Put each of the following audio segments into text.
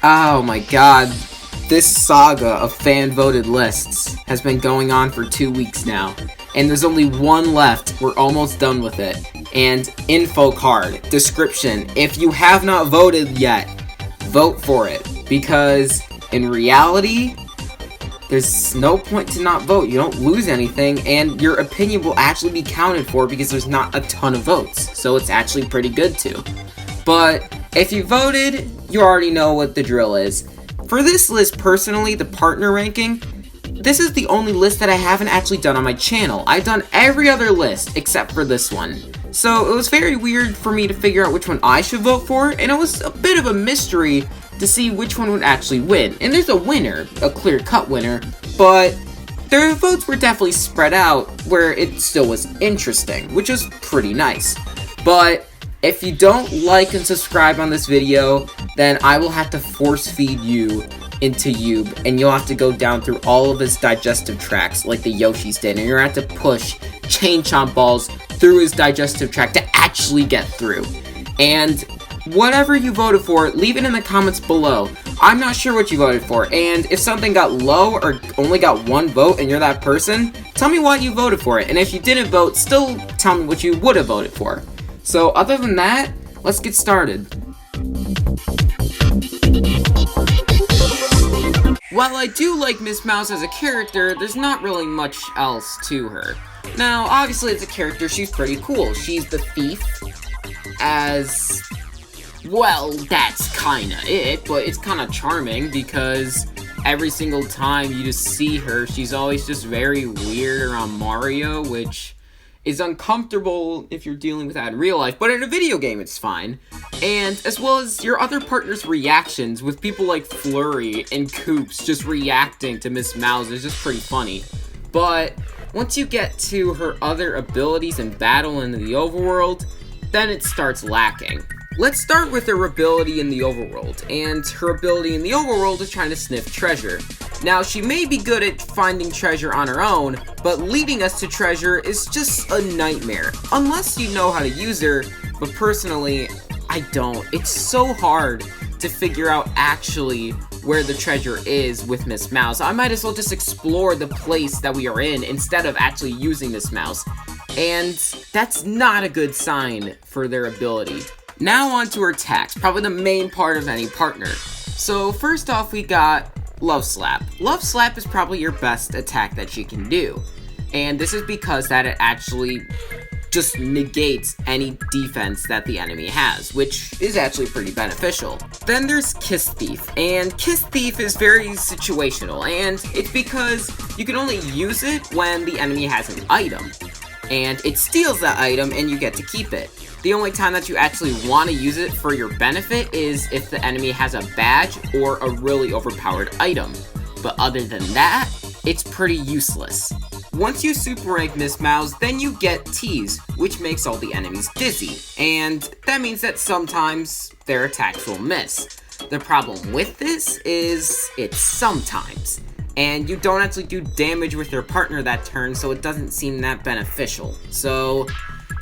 Oh my god, this saga of fan-voted lists has been going on for 2 weeks now, and there's only one left. We're almost done with it. And info card, description, if you have not voted yet, vote for it, because in reality, there's no point to not vote. You don't lose anything, and your opinion will actually be counted for because there's not a ton of votes, so it's actually pretty good too. But if you voted, you already know what the drill is. For this list, personally, the partner ranking, this is the only list that I haven't actually done on my channel. I've done every other list except for this one. So it was very weird for me to figure out which one I should vote for, and it was a bit of a mystery to see which one would actually win. And there's a winner, a clear-cut winner, but their votes were definitely spread out where it still was interesting, which was pretty nice. But if you don't like and subscribe on this video, then I will have to force feed you into Shroob, and you'll have to go down through all of his digestive tracts like the Yoshis did, and you're gonna have to push chain chomp balls through his digestive tract to actually get through. And whatever you voted for, leave it in the comments below. I'm not sure what you voted for, and if something got low or only got one vote and you're that person, tell me why you voted for it, and if you didn't vote, still tell me what you would have voted for. So other than that, let's get started. While I do like Miss Mouse as a character, there's not really much else to her. Now, obviously as a character, she's pretty cool. She's the thief, as well, that's kinda it, but it's kinda charming because every single time you just see her, she's always just very weird around Mario, which is uncomfortable if you're dealing with that in real life, but in a video game it's fine. And as well as your other partner's reactions, with people like Flurry and Koops just reacting to Miss Mouse is just pretty funny. But once you get to her other abilities in battle in the overworld, then it starts lacking. Let's start with her ability in the overworld, and her ability in the overworld is trying to sniff treasure. Now, she may be good at finding treasure on her own, but leading us to treasure is just a nightmare, unless you know how to use her, but personally, I don't. It's so hard to figure out actually where the treasure is with Miss Mouse. I might as well just explore the place that we are in instead of actually using Miss Mouse, and that's not a good sign for their ability. Now on to her attacks, probably the main part of any partner. So first off, we got Love Slap. Love Slap is probably your best attack that she can do. And this is because that it actually just negates any defense that the enemy has, which is actually pretty beneficial. Then there's Kiss Thief, and Kiss Thief is very situational, and it's because you can only use it when the enemy has an item. And it steals that item and you get to keep it. The only time that you actually want to use it for your benefit is if the enemy has a badge or a really overpowered item. But other than that, it's pretty useless. Once you super rank Miss Mouse, then you get Tease, which makes all the enemies dizzy. And that means that sometimes their attacks will miss. The problem with this is it's sometimes. And you don't actually do damage with your partner that turn, so it doesn't seem that beneficial. So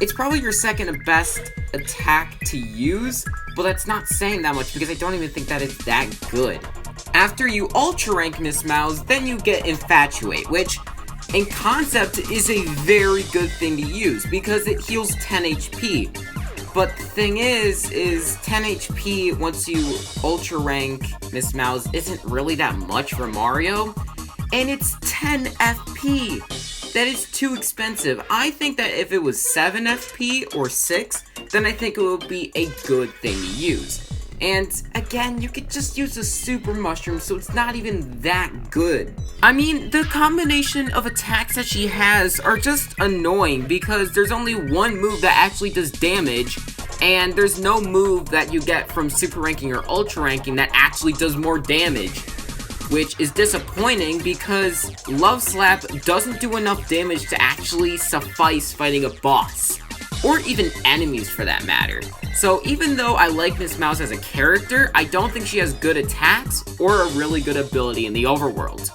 it's probably your second best attack to use, but that's not saying that much because I don't even think that it's that good. After you ultra rank Miss Mouse, then you get Infatuate, which in concept is a very good thing to use because it heals 10 HP. But the thing is 10 HP once you ultra rank Miss Mouse isn't really that much for Mario, and it's 10 FP. That is too expensive. I think that if it was 7 FP or 6, then I think it would be a good thing to use. And again, you could just use a super mushroom, so it's not even that good. I mean, the combination of attacks that she has are just annoying because there's only one move that actually does damage, and there's no move that you get from super ranking or ultra ranking that actually does more damage, which is disappointing because Love Slap doesn't do enough damage to actually suffice fighting a boss, or even enemies for that matter. So even though I like Miss Mouse as a character, I don't think she has good attacks or a really good ability in the overworld.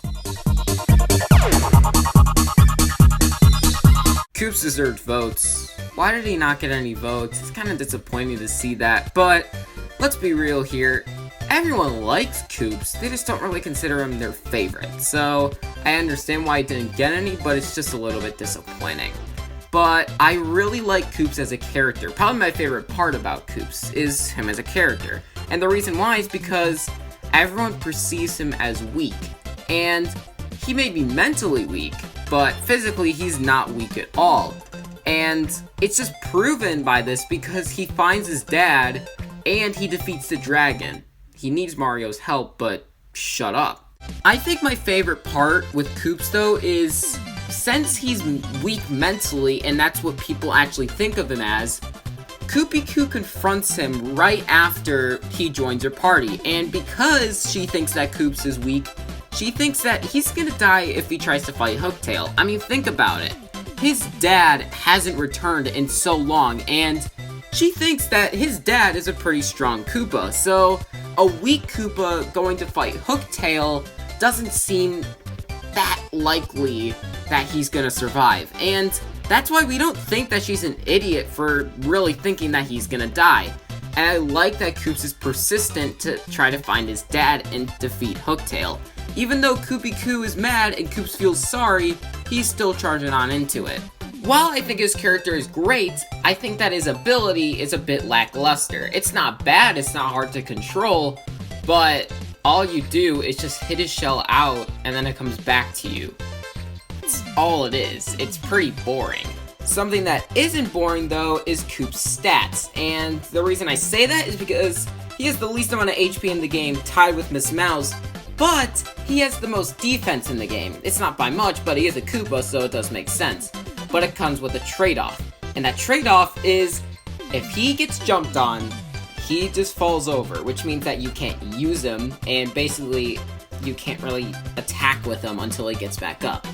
Koops deserved votes. Why did he not get any votes? It's kind of disappointing to see that, but let's be real here. everyone likes Koops, they just don't really consider him their favorite. So I understand why I didn't get any, but it's just a little bit disappointing. But I really like Koops as a character. Probably my favorite part about Koops is him as a character. And the reason why is because everyone perceives him as weak. And he may be mentally weak, but physically he's not weak at all. And it's just proven by this because he finds his dad and he defeats the dragon. He needs Mario's help, but shut up. I think my favorite part with Koops though is, since he's weak mentally and that's what people actually think of him as, Koopie confronts him right after he joins her party, and because she thinks that Koops is weak, she thinks that he's gonna die if he tries to fight Hooktail. I mean, think about it. His dad hasn't returned in so long, and she thinks that his dad is a pretty strong Koopa, so a weak Koopa going to fight Hooktail doesn't seem that likely that he's gonna survive, and that's why we don't think that she's an idiot for really thinking that he's gonna die. And I like that Koops is persistent to try to find his dad and defeat Hooktail. Even though Koopie is mad and Koops feels sorry, he's still charging on into it. While I think his character is great, I think that his ability is a bit lackluster. It's not bad, it's not hard to control, but all you do is just hit his shell out and then it comes back to you. That's all it is. It's pretty boring. Something that isn't boring though is Koops' stats, and the reason I say that is because he has the least amount of HP in the game, tied with Miss Mouse, but he has the most defense in the game. It's not by much, but he is a Koopa, so it does make sense. But it comes with a trade-off, and that trade-off is if he gets jumped on, he just falls over, which means that you can't use him, and basically you can't really attack with him until he gets back up.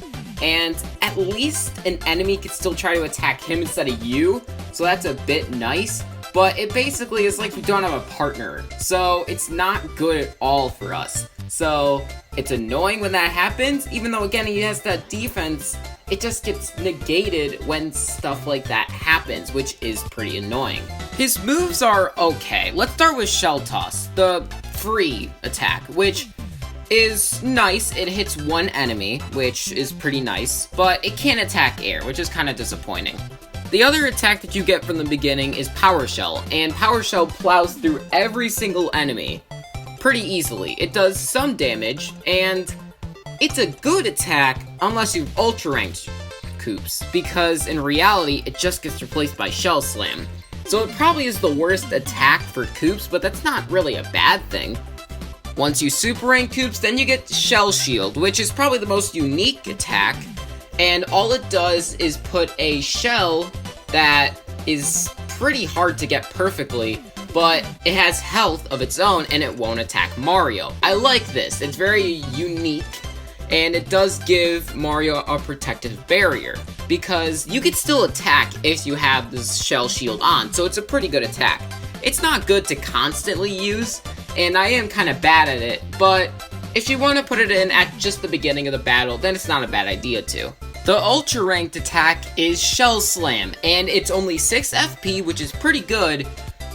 And at least an enemy could still try to attack him instead of you, so that's a bit nice, but it basically is like we don't have a partner, so it's not good at all for us. So it's annoying when that happens, even though again he has that defense, it just gets negated when stuff like that happens, which is pretty annoying. His moves are okay. Let's start with Shell Toss, the free attack, which is nice. It hits one enemy, which is pretty nice, but it can't attack air, which is kind of disappointing. The other attack that you get from the beginning is Power Shell, and Power Shell plows through every single enemy pretty easily. It does some damage, and it's a good attack unless you've Ultra Ranked Koops, because in reality, it just gets replaced by Shell Slam. So it probably is the worst attack for Koops, but that's not really a bad thing. Once you Super Rank Koops, then you get Shell Shield, which is probably the most unique attack, and all it does is put a shell that is pretty hard to get perfectly, but it has health of its own and it won't attack Mario. I like this. It's very unique, and it does give Mario a protective barrier, because you can still attack if you have this Shell Shield on, so it's a pretty good attack. It's not good to constantly use, and I am kind of bad at it, but if you want to put it in at just the beginning of the battle, then it's not a bad idea to. The Ultra Ranked attack is Shell Slam, and it's only 6 FP, which is pretty good,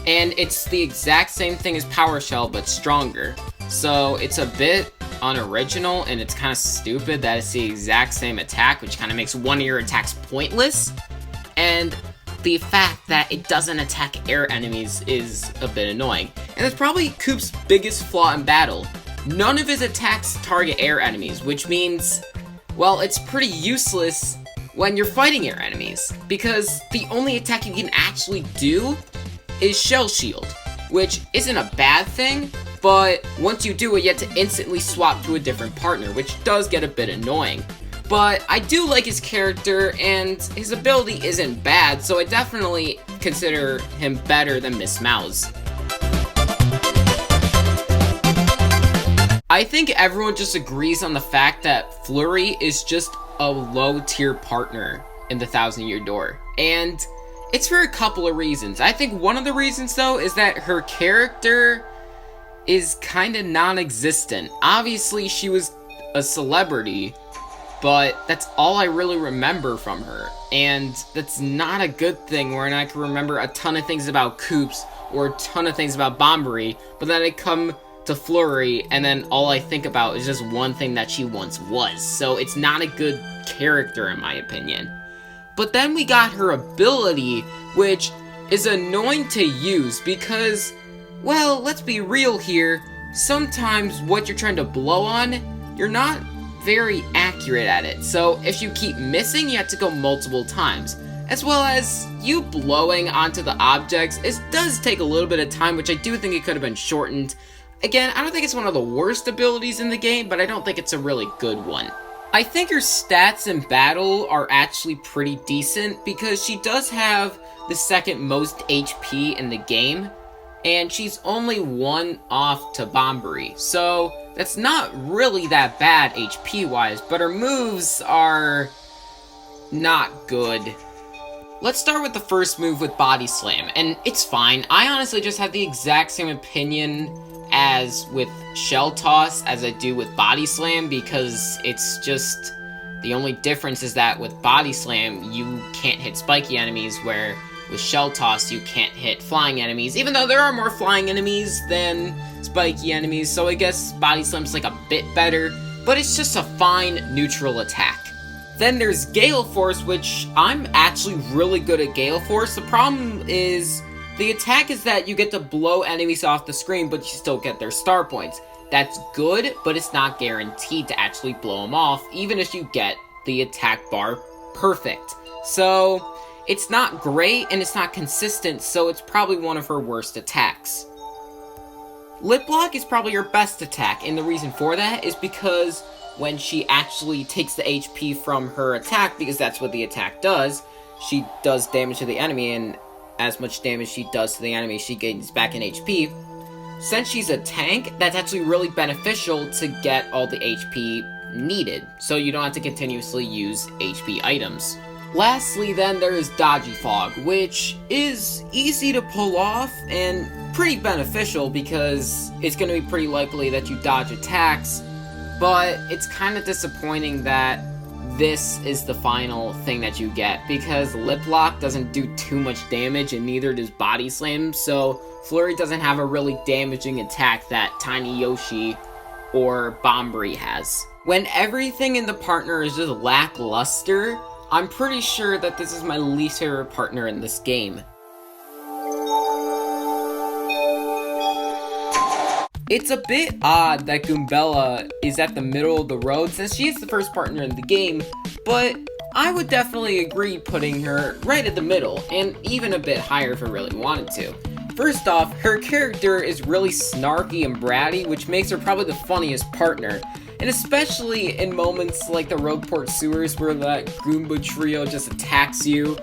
and it's the exact same thing as Power Shell, but stronger. So it's a bit unoriginal, and it's kind of stupid that it's the exact same attack, which kind of makes one of your attacks pointless, and the fact that it doesn't attack air enemies is a bit annoying. And that's probably Koops' biggest flaw in battle. None of his attacks target air enemies, which means, well, it's pretty useless when you're fighting air enemies, because the only attack you can actually do is Shell Shield, which isn't a bad thing, but once you do it, you have to instantly swap to a different partner, which does get a bit annoying. But I do like his character, and his ability isn't bad, so I definitely consider him better than Miss Mouse. I think everyone just agrees on the fact that Flurry is just a low-tier partner in the Thousand Year Door, and it's for a couple of reasons. I think one of the reasons, though, is that her character is kind of non-existent. Obviously, she was a celebrity, but that's all I really remember from her, and that's not a good thing when I can remember a ton of things about Koops or a ton of things about Bomberry, but then I come to Flurry, and then all I think about is just one thing that she once was. So it's not a good character in my opinion. But then we got her ability, which is annoying to use because, well, let's be real here. Sometimes what you're trying to blow on, you're not very accurate at it. So if you keep missing, you have to go multiple times. As well as you blowing onto the objects, it does take a little bit of time, which I do think it could have been shortened. Again, I don't think it's one of the worst abilities in the game, but I don't think it's a really good one. I think her stats in battle are actually pretty decent because she does have the second most HP in the game, and she's only one off to Bomberry, so that's not really that bad HP-wise, but her moves are not good. Let's start with the first move with Body Slam, and it's fine. I honestly just have the exact same opinion as with Shell Toss as I do with Body Slam, because it's just, the only difference is that with Body Slam, you can't hit spiky enemies, where with Shell Toss, you can't hit flying enemies, even though there are more flying enemies than spiky enemies, so I guess Body Slam's like a bit better, but it's just a fine neutral attack. Then there's Gale Force, which I'm actually really good at Gale Force. The problem is, the attack is that you get to blow enemies off the screen, but you still get their star points. That's good, but it's not guaranteed to actually blow them off, even if you get the attack bar perfect. So, it's not great, and it's not consistent, so it's probably one of her worst attacks. Lip Lock is probably her best attack, and the reason for that is because when she actually takes the HP from her attack, because that's what the attack does, she does damage to the enemy, and as much damage she does to the enemy, she gains back in HP. Since she's a tank, that's actually really beneficial to get all the HP needed, so you don't have to continuously use HP items. Lastly, then, there is Dodgy Fog, which is easy to pull off and pretty beneficial because it's going to be pretty likely that you dodge attacks, but it's kind of disappointing that this is the final thing that you get, because Lip Lock doesn't do too much damage and neither does Body Slam, so Flurry doesn't have a really damaging attack that Tiny Yoshi or Bomberry has. When everything in the partner is just lackluster, I'm pretty sure that this is my least favorite partner in this game. It's a bit odd that Goombella is at the middle of the road since she is the first partner in the game, but I would definitely agree putting her right at the middle, and even a bit higher if I really wanted to. First off, her character is really snarky and bratty, which makes her probably the funniest partner, and especially in moments like the Rogueport Sewers where that Goomba trio just attacks you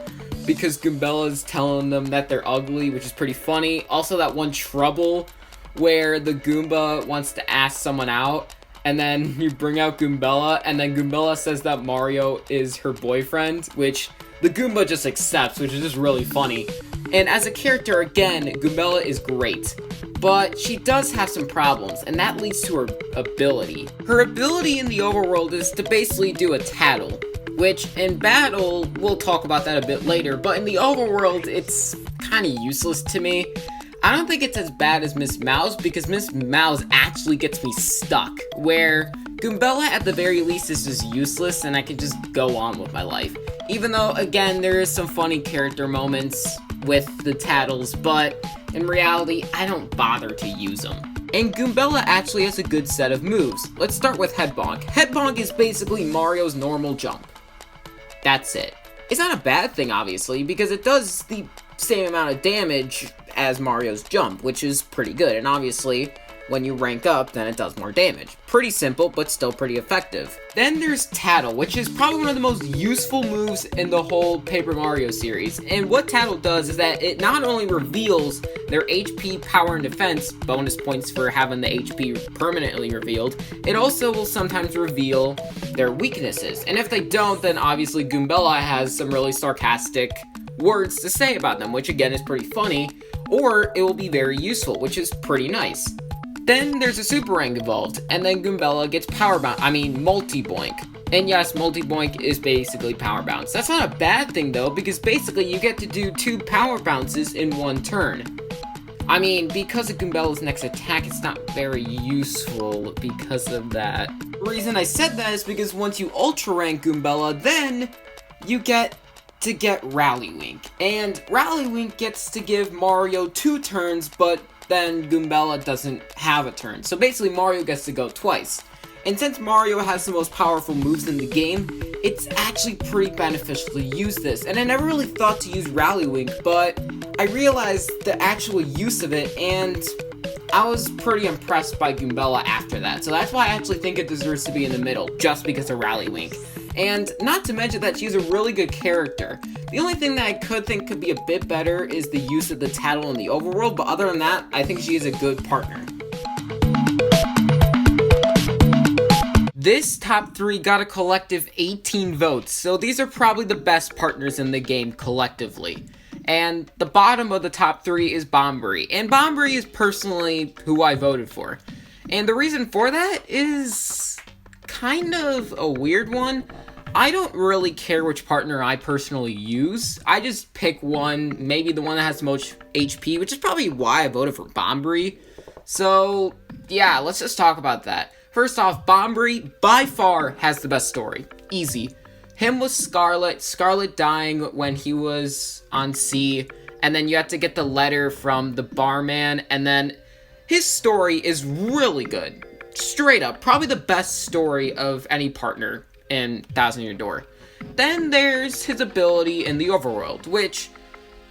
because Goombella's telling them that they're ugly, which is pretty funny. Also, that one Trouble where the Goomba wants to ask someone out, and then you bring out Goombella, and then Goombella says that Mario is her boyfriend, which the Goomba just accepts, which is just really funny. And as a character, again, Goombella is great, but she does have some problems, and that leads to her ability. Her ability in the overworld is to basically do a tattle, which in battle, we'll talk about that a bit later, but in the overworld, it's kind of useless to me. I don't think it's as bad as Miss Mouse, because Miss Mouse actually gets me stuck, where Goombella at the very least is just useless and I can just go on with my life. Even though, again, there is some funny character moments with the tattles, but in reality, I don't bother to use them. And Goombella actually has a good set of moves. Let's start with Head Bonk. Head Bonk is basically Mario's normal jump. That's it. It's not a bad thing, obviously, because it does the same amount of damage as Mario's jump, which is pretty good, and obviously, when you rank up, then it does more damage. Pretty simple, but still pretty effective. Then there's Tattle, which is probably one of the most useful moves in the whole Paper Mario series, and what Tattle does is that it not only reveals their HP, power, and defense, bonus points for having the HP permanently revealed, it also will sometimes reveal their weaknesses, and if they don't, then obviously Goombella has some really sarcastic words to say about them, which again is pretty funny, or it will be very useful, which is pretty nice. Then there's a Super Rank involved, and then Goombella gets multi-boink. And yes, multi-boink is basically power bounce. That's not a bad thing though, because basically you get to do 2 power bounces in one turn. I mean, because of Goombella's next attack, it's not very useful because of that. The reason I said that is because once you Ultra Rank Goombella, then you get to get Rally Wink. And Rally Wink gets to give Mario 2 turns, but then Goombella doesn't have a turn. So basically Mario gets to go twice. And since Mario has the most powerful moves in the game, it's actually pretty beneficial to use this. And I never really thought to use Rally Wink, but I realized the actual use of it, and I was pretty impressed by Goombella after that. So that's why I actually think it deserves to be in the middle, just because of Rally Wink. And not to mention that she's a really good character. The only thing that I could think could be a bit better is the use of the tattle in the overworld, but other than that, I think she is a good partner. This top 3 got a collective 18 votes, so these are probably the best partners in the game collectively. And the bottom of the top 3 is Bomberry, and Bomberry is personally who I voted for. And the reason for that is kind of a weird one. I don't really care which partner I personally use. I just pick one, maybe the one that has the most HP, which is probably why I voted for Bomberry. So, yeah, let's just talk about that. First off, Bomberry, by far, has the best story. Easy. Him with Scarlet dying when he was on sea, and then you have to get the letter from the barman, and then his story is really good. Straight up, probably the best story of any partner in Thousand Year Door. Then there's his ability in the overworld, which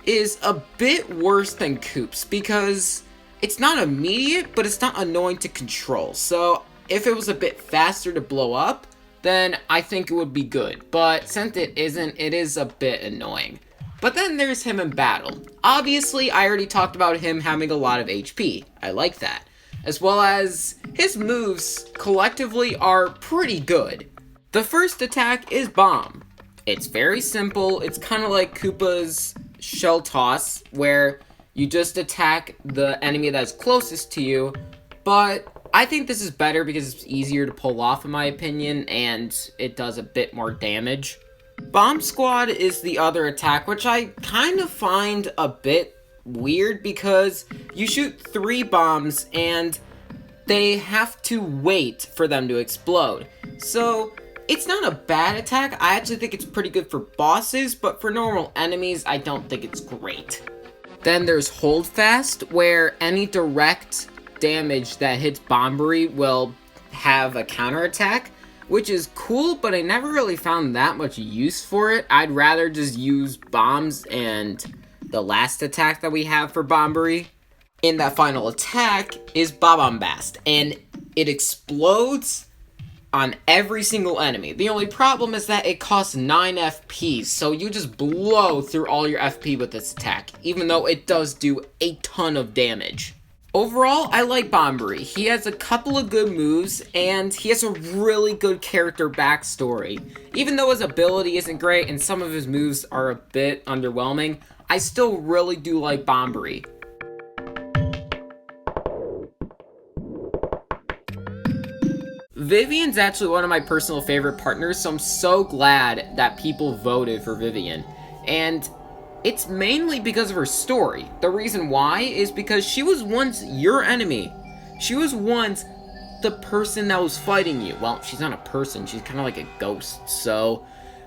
is a bit worse than Coop's, because it's not immediate, but it's not annoying to control. So if it was a bit faster to blow up, then I think it would be good. But since it isn't, it is a bit annoying. But then there's him in battle. Obviously, I already talked about him having a lot of HP. I like that. As well as his moves collectively are pretty good. The first attack is Bomb. It's very simple. It's kind of like Koopa's Shell Toss, where you just attack the enemy that's closest to you, but I think this is better because it's easier to pull off in my opinion, and it does a bit more damage. Bomb Squad is the other attack, which I kind of find a bit weird because you shoot 3 bombs and they have to wait for them to explode. So it's not a bad attack. I actually think it's pretty good for bosses, but for normal enemies, I don't think it's great. Then there's Hold Fast, where any direct damage that hits Bomberry will have a counterattack, which is cool, but I never really found that much use for it. I'd rather just use bombs and the last attack that we have for Bomberry. And that final attack is Bombast, and it explodes on every single enemy. The only problem is that it costs 9 FP, so you just blow through all your FP with this attack, even though it does do a ton of damage. Overall, I like Bomberry. He has a couple of good moves, and he has a really good character backstory. Even though his ability isn't great and some of his moves are a bit underwhelming, I still really do like Bomberry. Vivian's actually one of my personal favorite partners, so I'm so glad that people voted for Vivian. And it's mainly because of her story. The reason why is because she was once your enemy. She was once the person that was fighting you. Well, she's not a person, she's kind of like a ghost. So,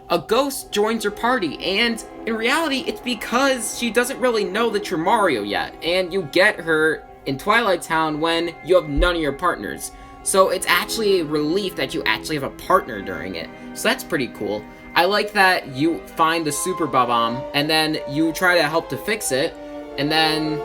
a ghost joins your party, and in reality, it's because she doesn't really know that you're Mario yet. And you get her in Twilight Town when you have none of your partners. So it's actually a relief that you actually have a partner during it. So that's pretty cool. I like that you find the Super Bomb, and then you try to help to fix it, and then,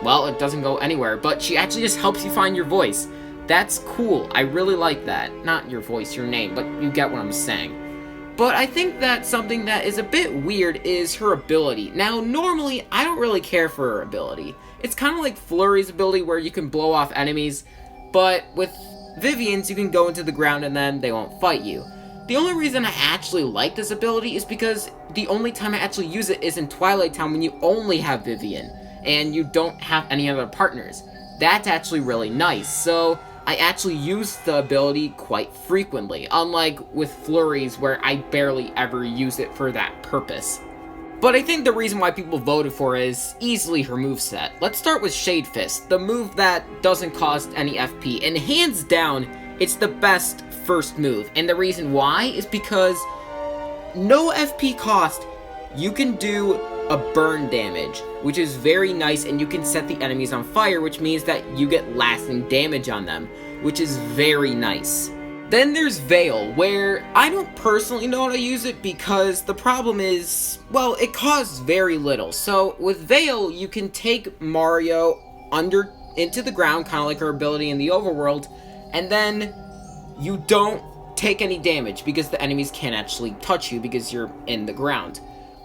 well, it doesn't go anywhere, but she actually just helps you find your voice. That's cool. I really like that. Not your voice, your name, but you get what I'm saying. But I think that something that is a bit weird is her ability. Now, normally, I don't really care for her ability. It's kind of like Flurry's ability where you can blow off enemies, but with Vivian's, you can go into the ground and then they won't fight you. The only reason I actually like this ability is because the only time I actually use it is in Twilight Town when you only have Vivian and you don't have any other partners. That's actually really nice, so I actually use the ability quite frequently, unlike with Flurries where I barely ever use it for that purpose. But I think the reason why people voted for her is easily her moveset. Let's start with Shade Fist, the move that doesn't cost any FP, and hands down, it's the best first move. And the reason why is because no FP cost, you can do a burn damage, which is very nice, and you can set the enemies on fire, which means that you get lasting damage on them, which is very nice. Then there's Veil, where I don't personally know how to use it because the problem is, well, it costs very little. So with Veil, you can take Mario into the ground, kind of like her ability in the overworld, and then you don't take any damage because the enemies can't actually touch you because you're in the ground.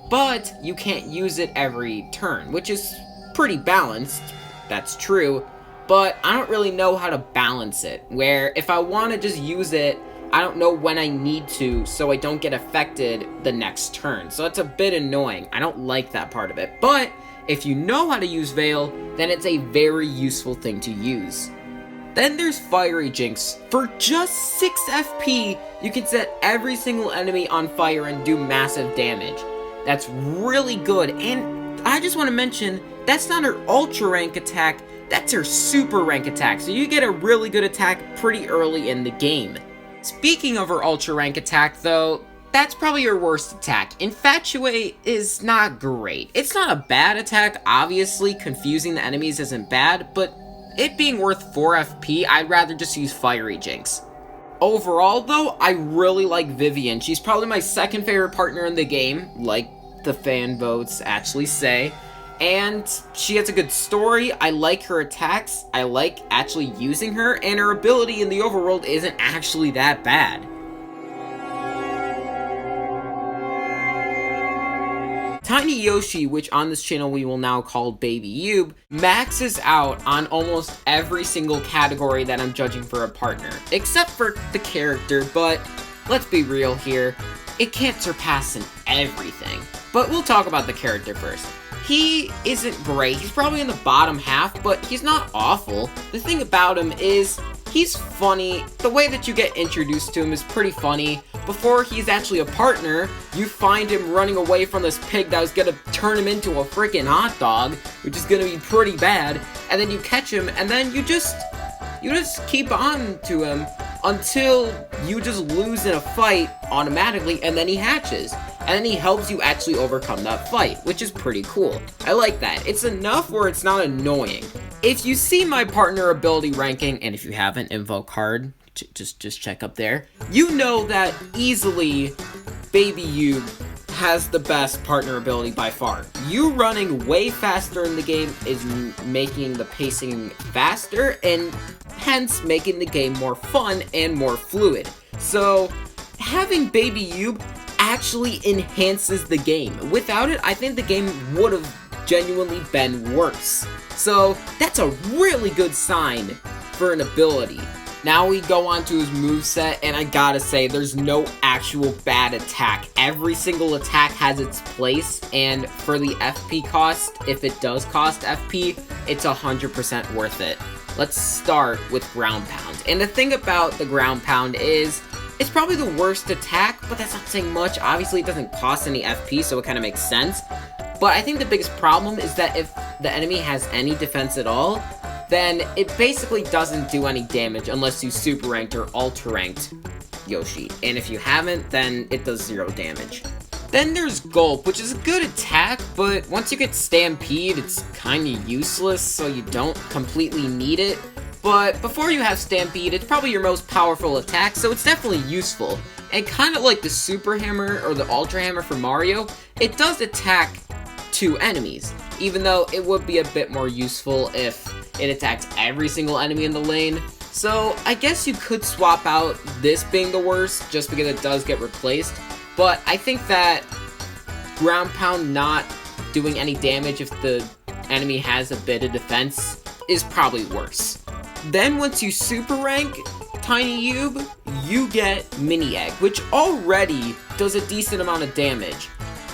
But you can't use it every turn, which is pretty balanced, that's true, but I don't really know how to balance it, where if I want to just use it, I don't know when I need to, so I don't get affected the next turn. So it's a bit annoying. I don't like that part of it. But if you know how to use Veil, then it's a very useful thing to use. Then there's Fiery Jinx. For just 6 FP, you can set every single enemy on fire and do massive damage. That's really good. And I just want to mention, that's not her ultra rank attack, that's her super rank attack. So you get a really good attack pretty early in the game. Speaking of her ultra rank attack though, that's probably her worst attack. Infatuate is not great. It's not a bad attack, obviously confusing the enemies isn't bad, but it being worth 4 FP, I'd rather just use Fiery Jinx. Overall though, I really like Vivian. She's probably my second favorite partner in the game, like the fan votes actually say. And she has a good story, I like her attacks, I like actually using her, and her ability in the overworld isn't actually that bad. Tiny Yoshi, which on this channel we will now call Baby Yoob, maxes out on almost every single category that I'm judging for a partner, except for the character, but let's be real here, it can't surpass in everything. But we'll talk about the character first. He isn't great, he's probably in the bottom half, but he's not awful. The thing about him is, he's funny, the way that you get introduced to him is pretty funny. Before he's actually a partner, you find him running away from this pig that was gonna turn him into a freaking hot dog, which is gonna be pretty bad, and then you catch him, and then you just keep on to him until you just lose in a fight automatically, and then he hatches. And then he helps you actually overcome that fight, which is pretty cool. I like that. It's enough where it's not annoying. If you see my partner ability ranking, and if you have an info card, just check up there, you know that easily Baby Yoob has the best partner ability by far. You running way faster in the game is making the pacing faster, and hence making the game more fun and more fluid. So having Baby Yoob actually enhances the game. Without it, I think the game would have genuinely been worse. So that's a really good sign for an ability. Now we go on to his moveset, and I gotta say, there's no actual bad attack. Every single attack has its place, and for the FP cost, if it does cost FP, it's 100% worth it. Let's start with Ground Pound. And the thing about the Ground Pound is, it's probably the worst attack, but that's not saying much. Obviously, it doesn't cost any FP, so it kind of makes sense. But I think the biggest problem is that if the enemy has any defense at all, then it basically doesn't do any damage unless you super ranked or ultra ranked Yoshi. And if you haven't, then it does 0 damage. Then there's Gulp, which is a good attack, but once you get Stampede, it's kinda useless, so you don't completely need it. But before you have Stampede, it's probably your most powerful attack, so it's definitely useful. And kind of like the Super Hammer or the Ultra Hammer for Mario, it does attack 2 enemies, even though it would be a bit more useful if it attacks every single enemy in the lane. So I guess you could swap out this being the worst, just because it does get replaced. But I think that Ground Pound not doing any damage if the enemy has a bit of defense is probably worse. Then once you super rank Tiny Yoob, you get Mini Egg, which already does a decent amount of damage.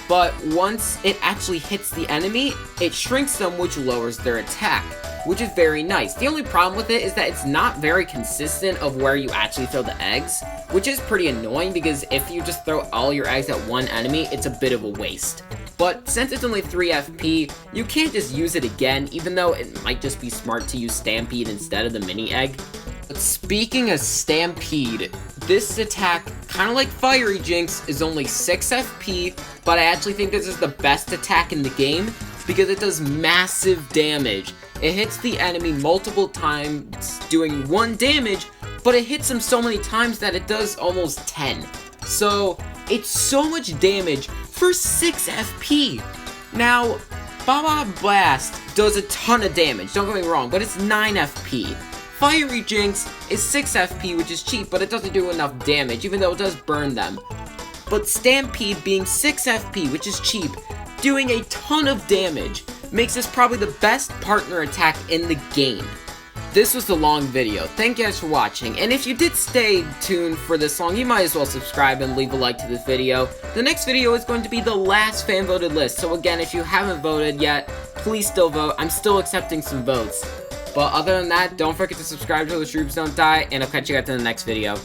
but once it actually hits the enemy, it shrinks them, which lowers their attack, which is very nice. The only problem with it is that it's not very consistent of where you actually throw the eggs, which is pretty annoying because if you just throw all your eggs at one enemy, it's a bit of a waste. But since it's only 3 FP, you can't just use it again, even though it might just be smart to use Stampede instead of the mini egg. But speaking of Stampede, this attack, kind of like Fiery Jinx, is only 6 FP, but I actually think this is the best attack in the game because it does massive damage. It hits the enemy multiple times, doing 1 damage, but it hits them so many times that it does almost 10. So, it's so much damage for 6 FP. Now, Baba Blast does a ton of damage, don't get me wrong, but it's 9 FP. Fiery Jinx is 6 FP, which is cheap, but it doesn't do enough damage, even though it does burn them. But Stampede being 6 FP, which is cheap, doing a ton of damage, makes this probably the best partner attack in the game. This was the long video. Thank you guys for watching, and if you did stay tuned for this long, you might as well subscribe and leave a like to this video. The next video is going to be the last fan voted list, so again, if you haven't voted yet, please still vote. I'm still accepting some votes. But other than that, don't forget to subscribe so the Shroobs don't die, and I'll catch you guys in the next video.